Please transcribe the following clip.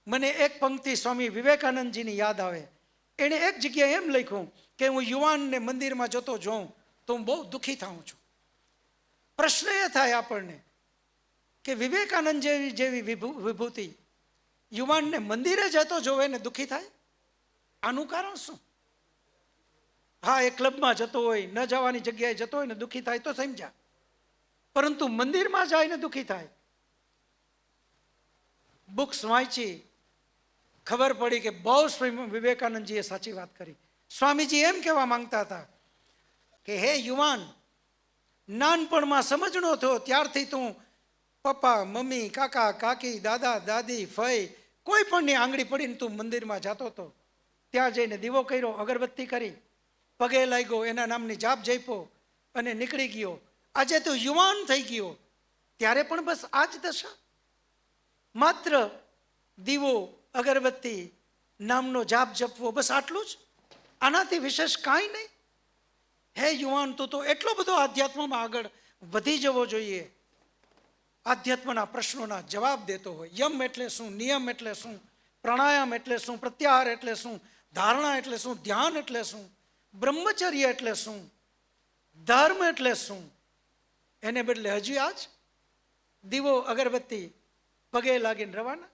મને એક પંક્તિ સ્વામી વિવેકાનંદજીની યાદ આવે. એણે એક જગ્યાએ એમ લખ્યું કે હું યુવાનને મંદિરમાં જતો જોઉં તો હું બહુ દુઃખી થાઉં છું. પ્રશ્ન એ થાય આપણને કે વિવેકાનંદ જેવી વિભૂતિ યુવાનને મંદિરે જતો જોવે ને દુઃખી થાય, આનું કારણ શું? હા, એ ક્લબમાં જતો હોય, ન જવાની જગ્યાએ જતો હોય ને દુઃખી થાય તો સમજ્યા, પરંતુ મંદિરમાં જાય ને દુઃખી થાય. બુક્સ વાંચી ખબર પડી કે બહુ સ્વામી વિવેકાનંદજીએ સાચી વાત કરી. સ્વામીજી એમ કહેવા માંગતા હતા કે હે યુવાન, નાનપણમાં સમજણો થયો ત્યારથી તું પપ્પા મમ્મી કાકા કાકી દાદા દાદી ફઈ કોઈ પણની આંગળી પડીને તું મંદિરમાં જતો હતો. ત્યાં જઈને દીવો કર્યો, અગરબત્તી કરી, પગે લાગ્યો, એના નામની જાપ જપ્યો અને નીકળી ગયો. આજે તું યુવાન થઈ ગયો ત્યારે પણ બસ આ જ દશા, માત્ર દીવો અગરબત્તી નામનો જાપ જપવો, બસ આટલું જ, આનાથી વિશેષ કાંઈ નહીં. હે યુવાન, તું તો એટલો બધો આધ્યાત્મમાં આગળ વધી જવો જોઈએ. આધ્યાત્મના પ્રશ્નોના જવાબ દેતો હોય. યમ એટલે શું, નિયમ એટલે શું, પ્રાણાયામ એટલે શું, પ્રત્યાહાર એટલે શું, ધારણા એટલે શું, ધ્યાન એટલે શું, બ્રહ્મચર્ય એટલે શું, ધર્મ એટલે શું, એને બદલે હજી આજ દીવો અગરબત્તી પગે લાગીને રવાના.